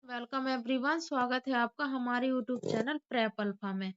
Welcome everyone. स्वागत है आपका हमारे यूट्यूब चैनल प्रेप अल्फा में।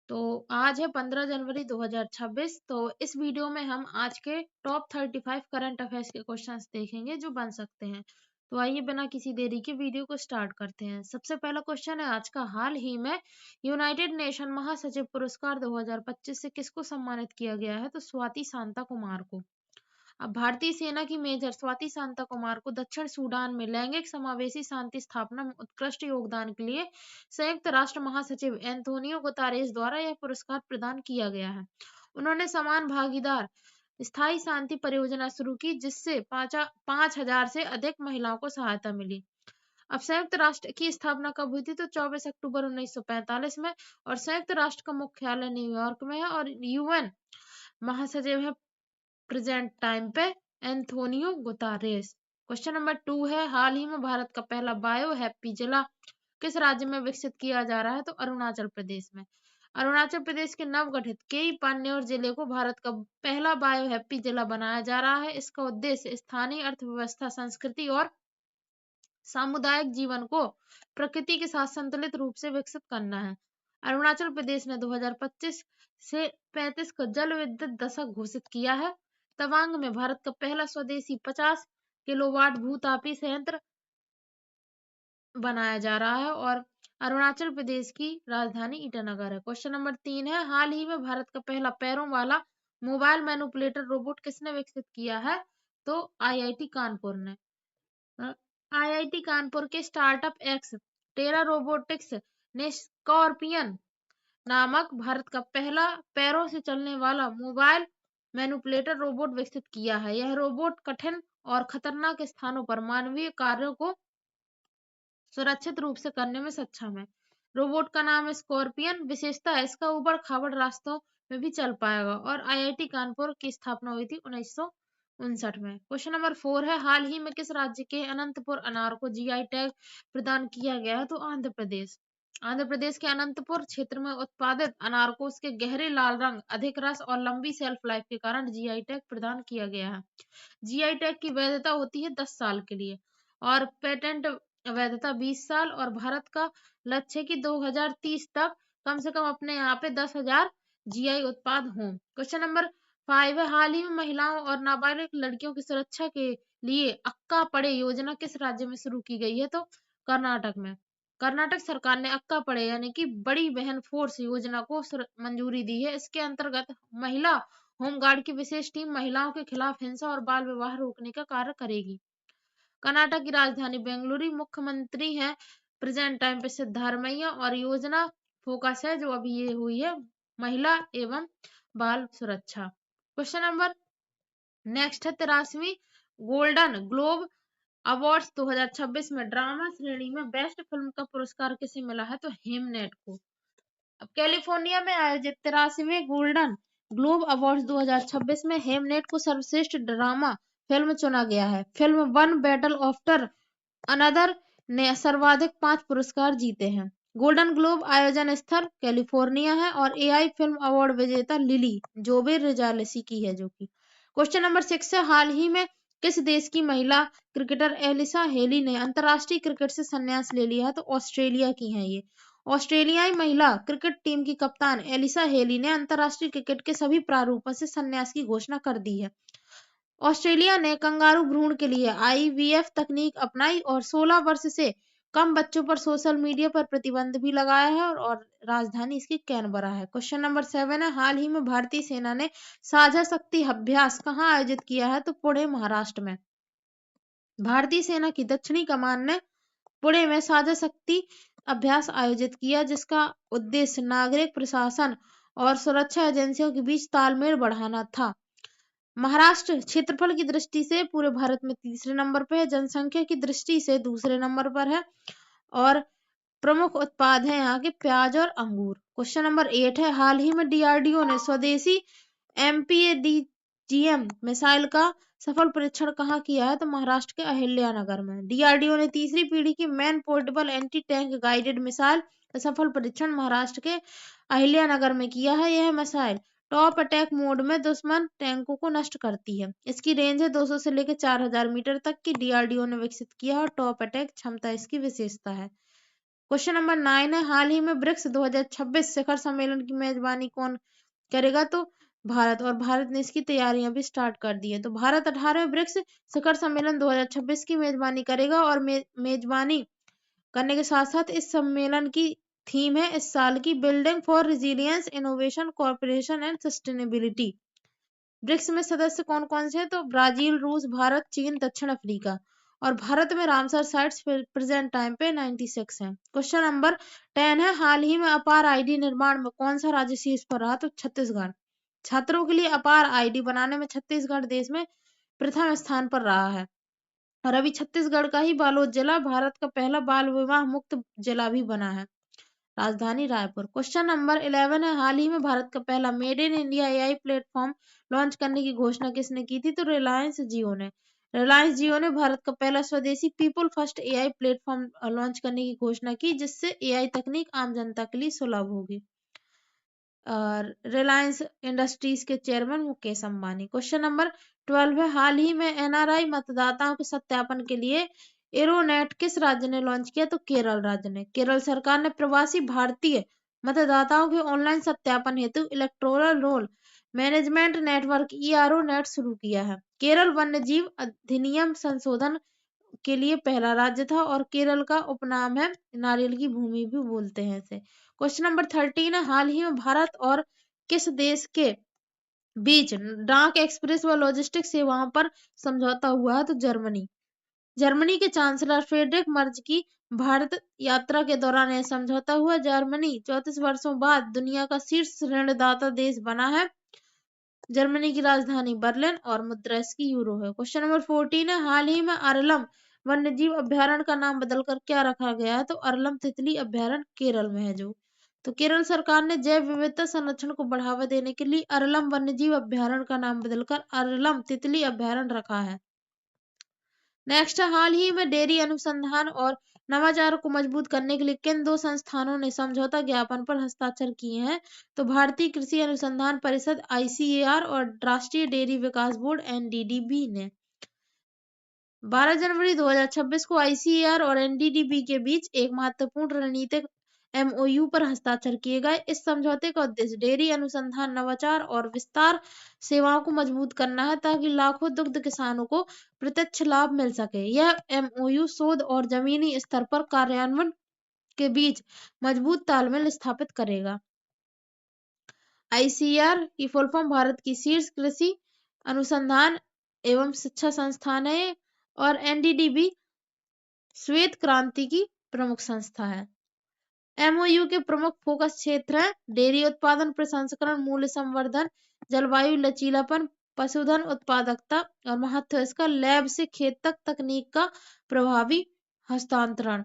तो आज है 15 जनवरी 2026। तो इस वीडियो में हम आज के टॉप 35 करंट अफेयर्स के क्वेश्चंस देखेंगे जो बन सकते हैं। तो आइए बिना किसी देरी के वीडियो को स्टार्ट करते हैं। सबसे पहला क्वेश्चन है आज का। हाल ही में यूनाइटेड नेशन महासचिव पुरस्कार 2025 से किसको सम्मानित किया गया है? तो स्वाति शांता कुमार को। अब भारतीय सेना की मेजर स्वाति शांता कुमार को दक्षिण सूडान में लैंगिक समावेशी शांति स्थापना में उत्कृष्ट योगदान के लिए संयुक्त राष्ट्र महासचिव एंटोनियो गुतारेस द्वारा यह पुरस्कार प्रदान किया गया है। उन्होंने समान भागीदार स्थायी शांति परियोजना शुरू की जिससे 5,000 से अधिक महिलाओं को सहायता मिली। अब संयुक्त राष्ट्र की स्थापना कब हुई थी? तो 24 अक्टूबर 1945 में। और संयुक्त राष्ट्र का मुख्यालय न्यूयॉर्क में है और यूएन महासचिव है प्रेजेंट टाइम पे एंथोनियो गुतारेस। क्वेश्चन नंबर 2 है। हाल ही में भारत का पहला बायो हैप्पी जिला किस राज्य में विकसित किया जा रहा है? तो अरुणाचल प्रदेश में। अरुणाचल प्रदेश के नवगठित केई पान्योर जिले को भारत का पहला बायो हैप्पी जिला बनाया जा रहा है। इसका उद्देश्य स्थानीय अर्थव्यवस्था, संस्कृति और सामुदायिक जीवन को प्रकृति के साथ संतुलित रूप से विकसित करना है। अरुणाचल प्रदेश ने 2025 से 35 का जल विद्युत दशक घोषित किया है। तवांग में भारत का पहला स्वदेशी 50 किलोवाट भूतापी संयंत्र बनाया जा रहा है और अरुणाचल प्रदेश की राजधानी ईटानगर है। क्वेश्चन नंबर 3 है। हाल ही में भारत का पहला पैरों वाला मोबाइल मैनिपुलेटर रोबोट किसने विकसित किया है? तो आईआईटी कानपुर ने। आईआईटी कानपुर के स्टार्टअप एक्स टेरा रोबोटिक्स ने स्कॉर्पियन नामक भारत का पहला पैरों से चलने वाला मोबाइल मैनिपुलेटर रोबोट विकसित किया है। यह रोबोट कठिन और खतरनाक स्थानों पर मानवीय कार्यों को सुरक्षित रूप से करने में सक्षम है। रोबोट का नाम है स्कॉर्पियन। विशेषता है इसका ऊबड़ खाबड़ रास्तों में भी चल पाएगा और आईआईटी कानपुर की स्थापना हुई थी 1959 में। क्वेश्चन नंबर 4 है। हाल ही में किस राज्य के अनंतपुर अनार को जीआई टैग प्रदान किया गया है? तो आंध्र प्रदेश। आंध्र प्रदेश के अनंतपुर क्षेत्र में उत्पादित अनार को उसके गहरे लाल रंग, अधिक रस और लंबी शेल्फ लाइफ के कारण जीआई टैग प्रदान किया गया है। जीआई टैग की वैधता होती है 10 साल के लिए और पेटेंट वैधता 20 साल। और भारत का लक्ष्य है कि 2030 तक कम से कम अपने यहाँ पे 10,000 जीआई उत्पाद हों। क्वेश्चन नंबर 5 है। हाल ही में महिलाओं और नाबालिग लड़कियों की सुरक्षा के लिए अक्का पड़े योजना किस राज्य में शुरू की गई है? तो कर्नाटक में। कर्नाटक सरकार ने अक्का पड़े यानी कि बड़ी बहन फोर्स योजना को मंजूरी दी है। इसके अंतर्गत महिला होमगार्ड की विशेष टीम महिलाओं के खिलाफ हिंसा और बाल विवाह रोकने का कार्य करेगी। कर्नाटक की राजधानी बेंगलुरु। मुख्यमंत्री हैं प्रेजेंट टाइम पे सिद्धारमैया और योजना फोकस है जो अभी ये हुई है महिला एवं बाल सुरक्षा। क्वेश्चन नंबर नेक्स्ट है 83वीं गोल्डन ग्लोब अवार्ड्स 2026 में ड्रामा श्रेणी में बेस्ट फिल्म का पुरस्कार किसे मिला है? तो हेमनेट को। अब कैलिफोर्निया में आयोजित 83वें गोल्डन ग्लोब अवार्ड्स 2026 में हेमनेट को सर्वश्रेष्ठ ड्रामा फिल्म चुना गया है। Film one battle after another ने सर्वाधिक 5 पुरस्कार जीते हैं। गोल्डन ग्लोब आयोजन स्थल कैलिफोर्निया है और एआई फिल्म अवार्ड विजेता लिली जोबे रिजालेसी की है जो कि। क्वेश्चन नंबर 6 है। हाल ही में किस देश की महिला क्रिकेटर एलिसा हेली ने अंतरराष्ट्रीय क्रिकेट से संन्यास ले लिया है? तो ऑस्ट्रेलिया की है ये। ऑस्ट्रेलियाई महिला क्रिकेट टीम की कप्तान एलिसा हेली ने अंतरराष्ट्रीय क्रिकेट के सभी प्रारूपों से संन्यास की घोषणा कर दी है। ऑस्ट्रेलिया ने कंगारू भ्रूण के लिए आईवीएफ तकनीक अपनाई और 16 वर्ष से कम बच्चों पर सोशल मीडिया पर प्रतिबंध भी लगाया है और राजधानी इसकी कैनबरा है। क्वेश्चन नंबर 7 है। हाल ही में भारतीय सेना ने साझा शक्ति अभ्यास कहाँ आयोजित किया है? तो पुणे महाराष्ट्र में। भारतीय सेना की दक्षिणी कमान ने पुणे में साझा शक्ति अभ्यास आयोजित किया जिसका उद्देश्य नागरिक प्रशासन और सुरक्षा एजेंसियों के बीच तालमेल बढ़ाना था। महाराष्ट्र क्षेत्रफल की दृष्टि से पूरे भारत में तीसरे नंबर पर है, जनसंख्या की दृष्टि से दूसरे नंबर पर है और प्रमुख उत्पाद है यहाँ के प्याज और अंगूर। क्वेश्चन नंबर 8 है। हाल ही में डीआरडीओ ने स्वदेशी एमपीएडीजीएम मिसाइल का सफल परीक्षण कहाँ किया है? तो महाराष्ट्र के अहिल्यानगर में। डीआरडीओ ने तीसरी पीढ़ी की man portable anti tank guided missile का सफल परीक्षण महाराष्ट्र के अहिल्यानगर में किया है। यह मिसाइल टॉप अटैक मोड में दुश्मन टैंकों को नष्ट करती है। इसकी रेंज है 200 से लेकर 4000 मीटर तक की। डीआरडीओ ने विकसित किया और टॉप अटैक क्षमता इसकी विशेषता है। क्वेश्चन नंबर 9 है, हाल ही में ब्रिक्स 2026 शिखर सम्मेलन की मेजबानी कौन करेगा? तो भारत। और भारत ने इसकी तैयारियां भी स्टार्ट कर दी है। तो भारत 18वें ब्रिक्स शिखर सम्मेलन 2026 की मेजबानी करेगा और मेजबानी करने के साथ साथ इस सम्मेलन की थीम है इस साल की building for resilience, innovation, corporation and sustainability. BRICS में सदस्य कौन कौन से हैं? तो ब्राजील, रूस, भारत, चीन, दक्षिण अफ्रीका। और भारत में रामसर साइट्स प्रेजेंट टाइम पे 96 हैं। क्वेश्चन नंबर 10 है, हाल ही में अपार आईडी निर्माण में कौन सा राज्य शीर्ष पर रहा? तो छत्तीसगढ़। छात्रों के लिए अपार आईडी बनाने में छत्तीसगढ़ देश में प्रथम स्थान पर रहा है। और अभी छत्तीसगढ़ का ही बालोद जिला भारत का पहला बाल विवाह मुक्त जिला भी बना है। राजधानी रायपुर। क्वेश्चन नंबर 11 है, हाल ही में भारत का पहला made in India AI platform launch करने की घोषणा किसने की थी? तो रिलायंस जियो ने। रिलायंस जियो ने भारत का पहला स्वदेशी people first AI platform launch करने की घोषणा की, जिससे एआई तकनीक आम जनता के लिए सुलभ होगी। और रिलायंस इंडस्ट्रीज के chairman Mukesh Ambani. Question number 12 है, हाल ही में एनआरआई मतदाताओं के सत्यापन के लिए एरोनेट किस राज्य ने लॉन्च किया? तो केरल राज्य ने। केरल सरकार ने प्रवासी भारतीय मतदाताओं के ऑनलाइन सत्यापन हेतु electoral roll management network ERO net शुरू किया है। केरल वन्यजीव अधिनियम संशोधन के लिए पहला राज्य था और केरल का उपनाम है नारियल की भूमि भी बोलते हैं इसे। क्वेश्चन नंबर 13 है, हाल ही में भारत और किस देश के बीच डाक एक्सप्रेस व लॉजिस्टिक सेवाओं पर समझौता हुआ है? तो जर्मनी। जर्मनी के चांसलर फ्रेडरिक मर्ज की भारत यात्रा के दौरान यह समझौता हुआ। जर्मनी 34 वर्षों बाद दुनिया का शीर्ष ऋणदाता देश बना है। जर्मनी की राजधानी बर्लिन और मुद्रा इसकी यूरो है। क्वेश्चन नंबर 14 है, हाल ही में अरलम वन्यजीव अभ्यारण्य का नाम बदलकर क्या रखा गया है? तो अरलम तितली अभ्यारण्य केरल में है जो। तो केरल सरकार ने जैव विविधता संरक्षण को बढ़ावा देने के लिए अरलम वन्यजीव अभ्यारण्य का नाम बदलकर अरलम तितली अभ्यारण्य रखा है। नेक्स्ट, हाल ही में डेयरी अनुसंधान और नवाचार को मजबूत करने के लिए किन दो संस्थानों ने समझौता ज्ञापन पर हस्ताक्षर किए हैं? तो भारतीय कृषि अनुसंधान परिषद आईसीएआर और राष्ट्रीय डेयरी विकास बोर्ड एनडीडीबी ने। 12 जनवरी 2026 को आईसीएआर और एनडीडीबी के बीच एक महत्वपूर्ण रणनीतिक एमओयू पर हस्ताक्षर किए गए। इस समझौते का उद्देश्य डेयरी अनुसंधान, नवाचार और विस्तार सेवाओं को मजबूत करना है ताकि लाखों दुग्ध किसानों को प्रत्यक्ष लाभ मिल सके। यह एमओयू शोध और जमीनी स्तर पर कार्यान्वयन के बीच मजबूत तालमेल स्थापित करेगा। आईसीएआर की फुल फॉर्म भारत की शीर्ष कृषि अनुसंधान एवं शिक्षा संस्थान है और एनडीडीबी श्वेत क्रांति की प्रमुख संस्था है। एमओयू के प्रमुख फोकस क्षेत्र हैं डेयरी उत्पादन प्रसंस्करण, मूल्य संवर्धन, जलवायु लचीलापन, पशुधन उत्पादकता और महत्व इसका लैब से खेत तक तकनीक का प्रभावी हस्तांतरण।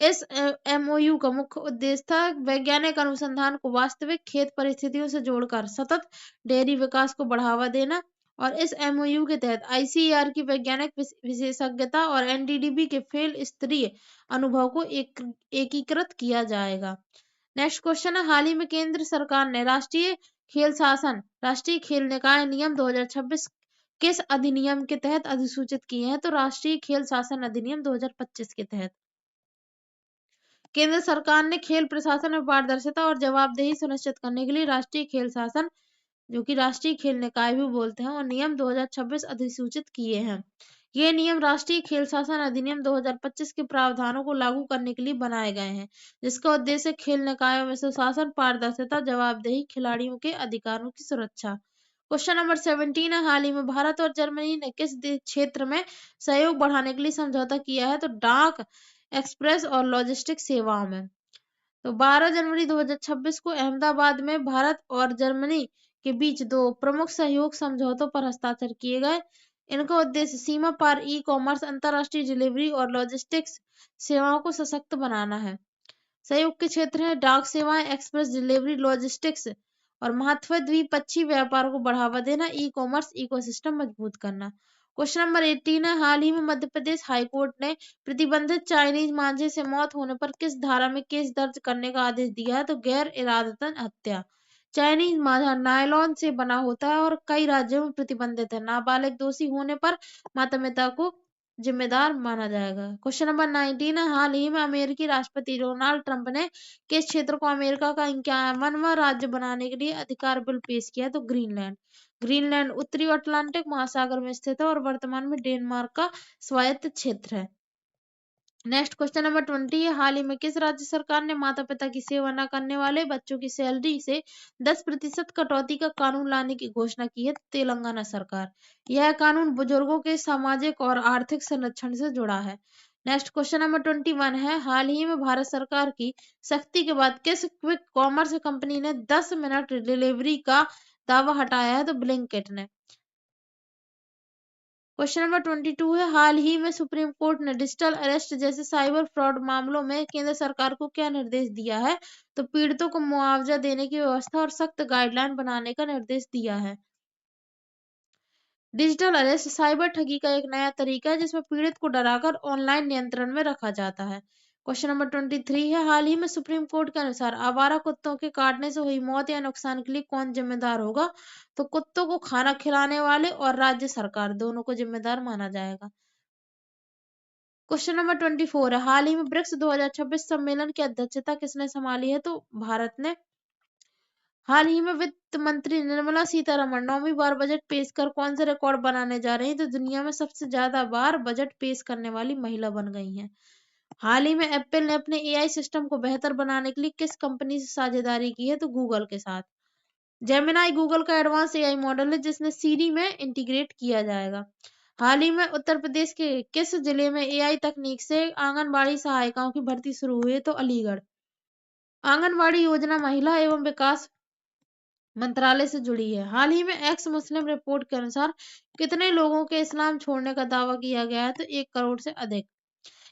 इस एमओयू का मुख्य उद्देश्य था वैज्ञानिक अनुसंधान को वास्तविक खेत परिस्थितियों से जोड़कर सतत डेयरी विकास को बढ़ावा देना। और इस एमओयू के तहत आईसीएआर की वैज्ञानिक विशेषज्ञता और एनडीडीबी के फेल स्तरीय अनुभव को एकीकृत किया जाएगा। नेक्स्ट क्वेश्चन है, हाल ही में केंद्र सरकार ने राष्ट्रीय खेल शासन, राष्ट्रीय खेल निकाय नियम 2026 किस अधिनियम के तहत अधिसूचित किए हैं? तो राष्ट्रीय खेल शासन अधिनियम 2025 के तहत। केंद्र सरकार ने खेल प्रशासन में पारदर्शिता और जवाबदेही सुनिश्चित करने के लिए राष्ट्रीय खेल शासन, जो कि राष्ट्रीय खेल निकाय भी बोलते हैं, और नियम 2026 अधिसूचित किए हैं। ये नियम राष्ट्रीय खेल शासन अधिनियम 2025 के प्रावधानों को लागू करने के लिए बनाए गए हैं, जिसका उद्देश्य खेल निकायों में सुशासन, पारदर्शिता, जवाबदेही, खिलाड़ियों के अधिकारों की सुरक्षा। क्वेश्चन नंबर 17 है, हाल ही में भारत और जर्मनी ने किस क्षेत्र में सहयोग बढ़ाने के लिए समझौता किया है? तो डाक एक्सप्रेस और लॉजिस्टिक सेवाओं में। तो 12 जनवरी 2026 को अहमदाबाद में भारत और जर्मनी के बीच दो प्रमुख सहयोग समझौतों पर हस्ताक्षर किए गए। इनका उद्देश्य सीमा पार ई कॉमर्स, अंतर्राष्ट्रीय डिलीवरी और लॉजिस्टिक्स सेवाओं को सशक्त बनाना है। सहयोग के क्षेत्र हैं डाक सेवाएं, एक्सप्रेस डिलीवरी, लॉजिस्टिक्स और महत्व द्विपक्षीय व्यापार को बढ़ावा देना, ई कॉमर्स इकोसिस्टम मजबूत करना। क्वेश्चन नंबर 18 है, हाल ही में मध्य प्रदेश हाईकोर्ट ने प्रतिबंधित चाइनीज मांझे से मौत होने पर किस धारा में केस दर्ज करने का आदेश दिया है? तो गैर इरादतन हत्या। चाइनीज मांझा नायलॉन से बना होता है और कई राज्यों में प्रतिबंधित है। नाबालिग दोषी होने पर माता पिता को जिम्मेदार माना जाएगा। क्वेश्चन नंबर 19 है, हाल ही में अमेरिकी राष्ट्रपति डोनाल्ड ट्रंप ने किस क्षेत्र को अमेरिका का 51वां राज्य बनाने के लिए अधिकार बिल पेश किया? तो ग्रीनलैंड। ग्रीनलैंड उत्तरी अटलांटिक महासागर में स्थित है और वर्तमान में डेनमार्क का स्वायत्त क्षेत्र है। नेक्स्ट क्वेश्चन नंबर 20 है, हाल ही में किस राज्य सरकार ने माता पिता की सेवा न करने वाले बच्चों की सैलरी से 10% कटौती का कानून लाने की घोषणा की है? तेलंगाना सरकार। यह कानून बुजुर्गों के सामाजिक और आर्थिक संरक्षण से जुड़ा है। नेक्स्ट क्वेश्चन नंबर 21 है, हाल ही में भारत सरकार की सख्ती के बाद किस क्विक कॉमर्स कंपनी ने 10 मिनट डिलीवरी का दावा हटाया है? तो ब्लिंकिट ने। क्वेश्चन नंबर 22 है, हाल ही में सुप्रीम कोर्ट ने डिजिटल अरेस्ट जैसे साइबर फ्रॉड मामलों में केंद्र सरकार को क्या निर्देश दिया है? तो पीड़ितों को मुआवजा देने की व्यवस्था और सख्त गाइडलाइन बनाने का निर्देश दिया है। डिजिटल अरेस्ट साइबर ठगी का एक नया तरीका है जिसमें पीड़ित को डराकर ऑनलाइन नियंत्रण में रखा जाता है। क्वेश्चन नंबर 23 है, हाल ही में सुप्रीम कोर्ट के अनुसार आवारा कुत्तों के काटने से हुई मौत या नुकसान के लिए कौन जिम्मेदार होगा? तो कुत्तों को खाना खिलाने वाले और राज्य सरकार दोनों को जिम्मेदार माना जाएगा। क्वेश्चन नंबर 24 है, हाल ही में ब्रिक्स 2026 सम्मेलन की अध्यक्षता किसने संभाली है? तो भारत ने। हाल ही में वित्त मंत्री निर्मला सीतारमण 9वीं बार बजट पेश कर कौन से रिकॉर्ड बनाने जा रही हैं? तो दुनिया में सबसे ज्यादा बार बजट पेश करने वाली महिला बन गई हैं। हाल ही में एप्पल ने अपने एआई सिस्टम को बेहतर बनाने के लिए किस कंपनी से साझेदारी की है? तो गूगल के साथ। जेमिनाई गूगल का एडवांस एआई मॉडल है जिसने सीरी में इंटीग्रेट किया जाएगा। हाल ही में उत्तर प्रदेश के किस जिले में एआई तकनीक से आंगनबाड़ी सहायिकाओं की भर्ती शुरू हुई है? तो अलीगढ़। आंगनबाड़ी योजना महिला एवं विकास मंत्रालय से जुड़ी है। हाल ही में एक्स मुस्लिम रिपोर्ट के अनुसार कितने लोगों के इस्लाम छोड़ने का दावा किया गया है? तो 1 करोड़ से अधिक।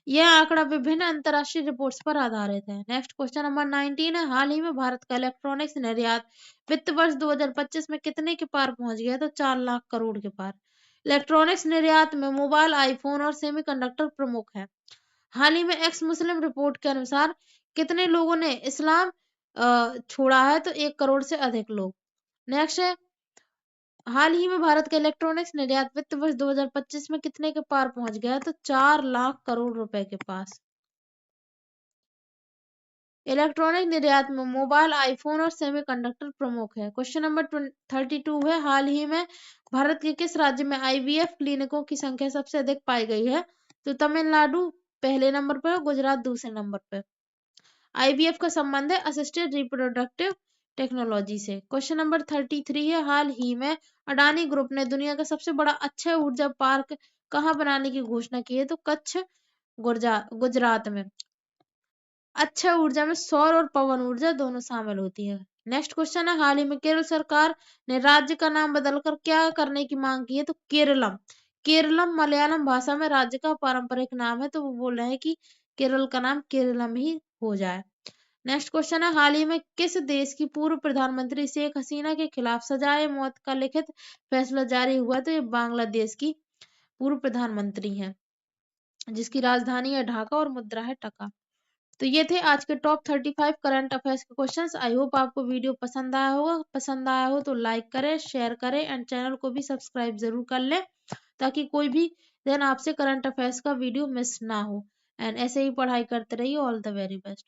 यह आंकड़ा विभिन्न अंतर्राष्ट्रीय रिपोर्ट्स पर आधारित है। नेक्स्ट क्वेश्चन नंबर 19 है, हाल ही में भारत का इलेक्ट्रॉनिक्स निर्यात वित्त वर्ष 2025 में कितने के पार पहुंच गया? तो 4 लाख करोड़ के पार। इलेक्ट्रॉनिक्स निर्यात में मोबाइल, आईफोन और सेमीकंडक्टर प्रमुख हैं। हाल ही में एक्स मुस्लिम रिपोर्ट के अनुसार कितने लोगों ने इस्लाम छोड़ा है? तो 1 करोड़ से अधिक लोग। नेक्स्ट है, हाल ही में भारत का इलेक्ट्रॉनिक्स निर्यात वित्त वर्ष 2025 में कितने के पार पहुंच गया है? तो 4 लाख करोड़ रुपए के पास। इलेक्ट्रॉनिक निर्यात में मोबाइल, आईफोन और सेमीकंडक्टर प्रमुख है। क्वेश्चन नंबर 32 है, हाल ही में भारत के किस राज्य में आईवीएफ क्लिनिकों की संख्या सबसे अधिक पाई गई है? तो तमिलनाडु पहले नंबर पर, गुजरात दूसरे नंबर पर। आईवीएफ का संबंध है असिस्टेड रिप्रोडक्टिव टेक्नोलॉजी से। क्वेश्चन नंबर 33 है, हाल ही में अडानी ग्रुप ने दुनिया का सबसे बड़ा अक्षय ऊर्जा पार्क कहाँ बनाने की घोषणा की है? तो कच्छ, गुजरात में। अक्षय ऊर्जा में सौर और पवन ऊर्जा दोनों शामिल होती है। नेक्स्ट क्वेश्चन है, हाल ही में केरल सरकार ने राज्य का नाम बदलकर क्या करने की मांग की है? तो केरलम। केरलम मलयालम भाषा में राज्य का पारंपरिक नाम है, तो वो बोल रहे हैं कि केरल का नाम केरलम ही हो जाए। नेक्स्ट क्वेश्चन है, हाल ही में किस देश की पूर्व प्रधानमंत्री शेख हसीना के खिलाफ सजाए मौत का लिखित फैसला जारी हुआ? तो ये बांग्लादेश की पूर्व प्रधानमंत्री हैं जिसकी राजधानी है ढाका और मुद्रा है टका। तो ये थे आज के टॉप 35 करंट अफेयर्स के क्वेश्चंस। आई होप आपको वीडियो पसंद आया होगा। पसंद आया हो तो लाइक करें, शेयर करें एंड चैनल को भी सब्सक्राइब जरूर कर लें ताकि कोई भी दिन आपसे करंट अफेयर्स का वीडियो मिस ना हो। एंड ऐसे ही पढ़ाई करते रहिए। All the very best.